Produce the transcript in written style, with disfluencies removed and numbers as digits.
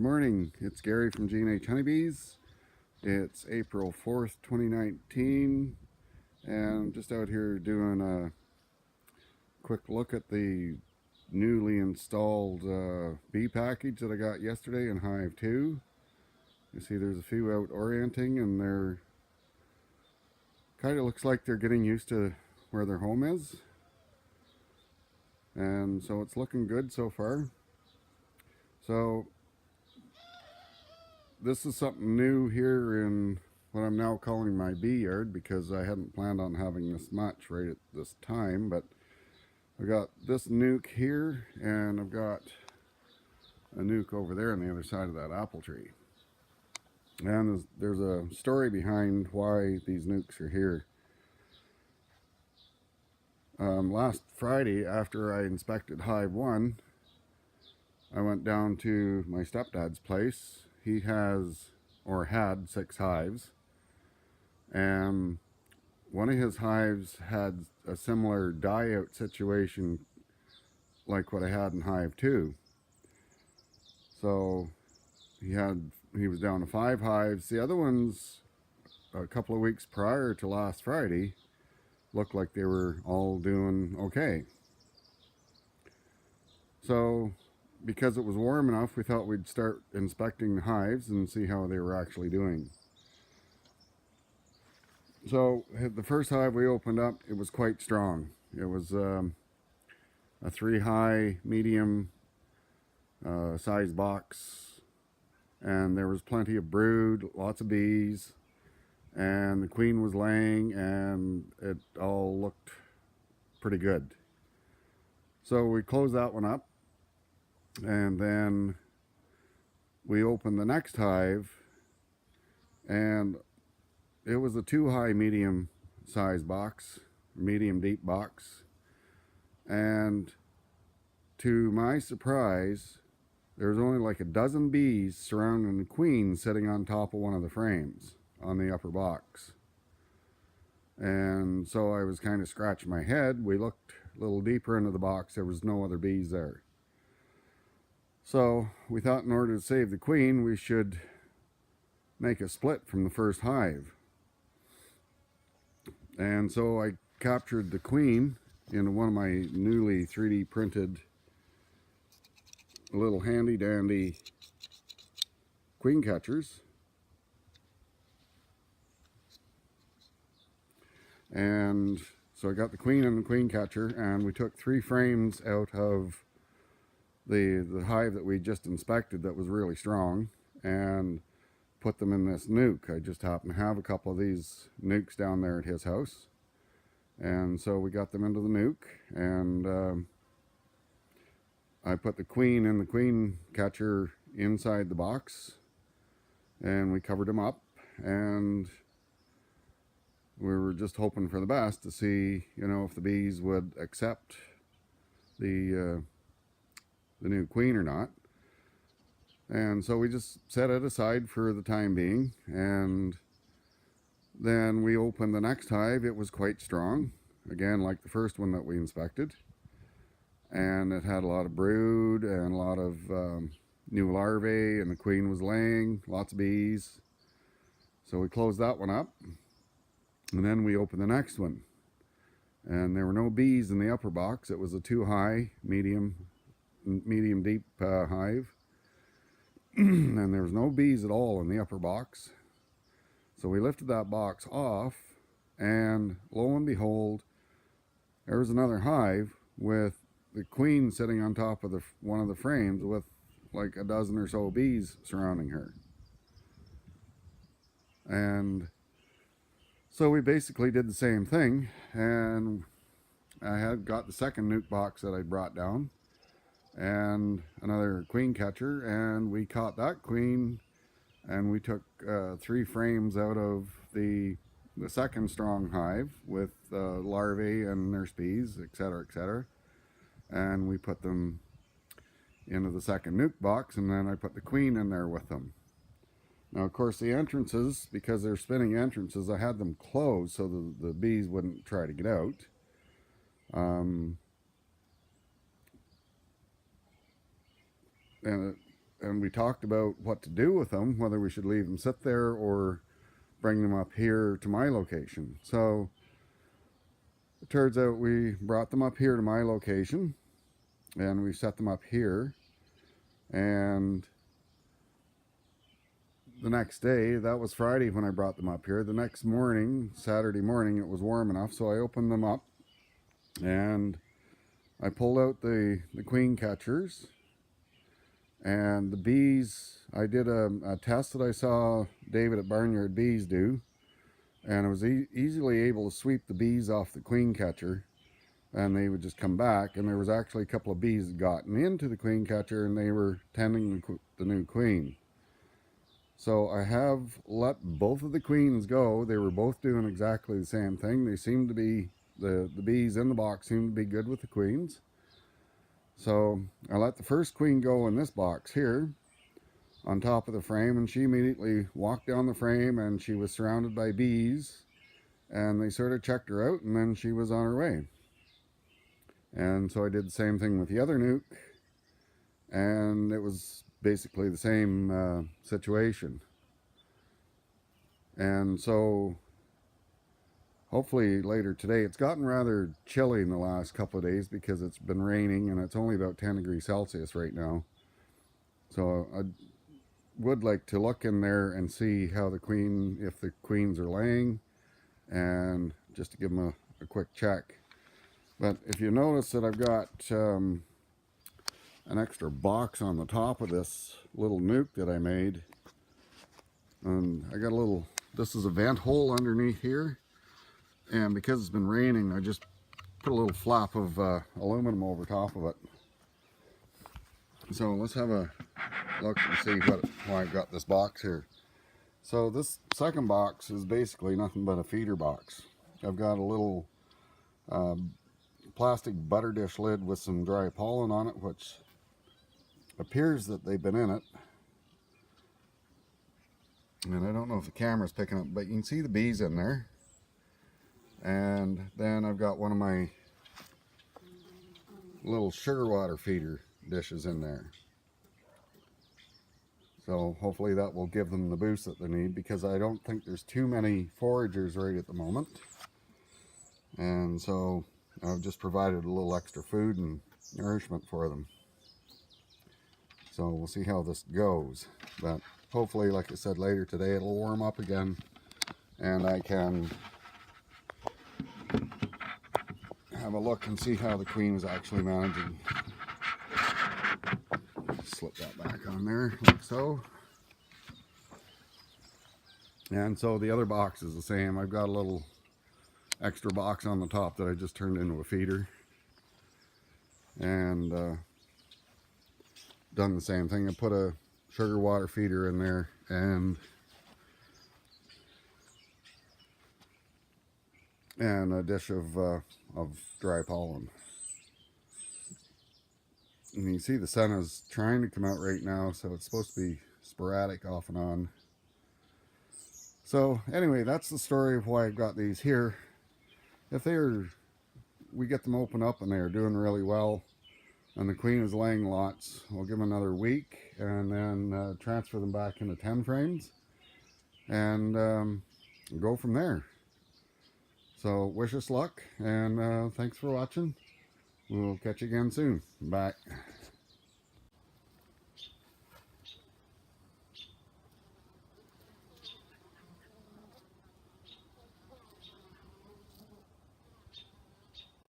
morning, it's Gary from G&H Honey Bees. It's April 4th, 2019, and I'm just out here doing a quick look at the newly installed bee package that I got yesterday in Hive 2. You see there's a few out orienting, and they're kind of looks like they're getting used to where their home is. And so it's looking good so far. So this is something new here in what I'm now calling my bee yard, because I hadn't planned on having this much right at this time, but I got this nuke here, and I've got a nuke over there on the other side of that apple tree. And there's a story behind why these nukes are here. Last Friday, after I inspected Hive 1, I went down to my stepdad's place. He has, or had, 6 hives, and one of his hives had a similar die-out situation like what I had in Hive 2. So he was down to 5 hives. The other ones, a couple of weeks prior to last Friday, looked like they were all doing okay. So because it was warm enough, we thought we'd start inspecting the hives and see how they were actually doing. So the first hive we opened up, it was quite strong. It was a 3 high medium size box, and there was plenty of brood, lots of bees, and the queen was laying, and it all looked pretty good. So we closed that one up, and then we opened the next hive, and it was a 2 high medium size box, medium deep box, and to my surprise, there was only like a dozen bees surrounding the queen sitting on top of one of the frames on the upper box. And so I was kind of scratching my head. We looked a little deeper into the box. There was no other bees there. So we thought in order to save the queen, we should make a split from the first hive. And so I captured the queen into one of my newly 3D printed little handy dandy queen catchers. And so I got the queen and the queen catcher, and we took 3 frames out of the hive that we just inspected that was really strong, and put them in this nuke. I just happen to have a couple of these nukes down there at his house, and so we got them into the nuke, and I put the queen and the queen catcher inside the box, and we covered them up, and we were just hoping for the best to see, if the bees would accept the new queen or not. And so we just set it aside for the time being, and then we opened the next hive. It was quite strong, again like the first one that we inspected, and it had a lot of brood and a lot of new larvae, and the queen was laying, lots of bees. So we closed that one up, and then we opened the next one, and there were no bees in the upper box. It was a 2 high medium deep hive. And there was no bees at all in the upper box. So we lifted that box off, and lo and behold, there was another hive with the queen sitting on top of one of the frames with like a dozen or so bees surrounding her. And so we basically did the same thing, and I had got the second nuke box that I brought down, and another queen catcher, and we caught that queen, and we took 3 frames out of the second strong hive with larvae and nurse bees, etc., etc., and we put them into the second nuke box, and then I put the queen in there with them. Now, of course, the entrances, because they're spinning entrances, I had them closed so the bees wouldn't try to get out. And and we talked about what to do with them, whether we should leave them sit there or bring them up here to my location. So it turns out we brought them up here to my location and we set them up here. And the next day, that was Friday when I brought them up here. The next morning, Saturday morning, it was warm enough, so I opened them up and I pulled out the queen catchers and the bees. I did a test that I saw David at Barnyard Bees do, and I was easily able to sweep the bees off the queen catcher and they would just come back, and there was actually a couple of bees that gotten into the queen catcher and they were tending the new queen. So I have let both of the queens go. They were both doing exactly the same thing. They seemed to be, the bees in the box seemed to be good with the queens. So I let the first queen go in this box here on top of the frame, and she immediately walked down the frame and she was surrounded by bees, and they sort of checked her out and then she was on her way. And so I did the same thing with the other nuke, and it was basically the same situation. And so hopefully later today, it's gotten rather chilly in the last couple of days because it's been raining and it's only about 10 degrees Celsius right now. So I would like to look in there and see how if the queens are laying, and just to give them a quick check. But if you notice that I've got an extra box on the top of this little nuke that I made, and I got this is a vent hole underneath here, and because it's been raining, I just put a little flap of aluminum over top of it. So let's have a look and see why I've got this box here. So this second box is basically nothing but a feeder box. I've got a little plastic butter dish lid with some dry pollen on it, which appears that they've been in it. And I don't know if the camera's picking up, but you can see the bees in there. And then I've got one of my little sugar water feeder dishes in there. So hopefully that will give them the boost that they need, because I don't think there's too many foragers right at the moment. And so I've just provided a little extra food and nourishment for them. So we'll see how this goes. But hopefully, like I said, later today it'll warm up again and I can have a look and see how the queen is actually managing. Slip that back on there like so. And so the other box is the same. I've got a little extra box on the top that I just turned into a feeder, and done the same thing. I put a sugar water feeder in there and a dish of dry pollen. And you see the sun is trying to come out right now, so it's supposed to be sporadic off and on. So anyway, that's the story of why I've got these here. If we get them open up and they're doing really well and the queen is laying lots, we'll give them another week and then transfer them back into 10 frames and go from there. So wish us luck, and thanks for watching. We'll catch you again soon. Bye.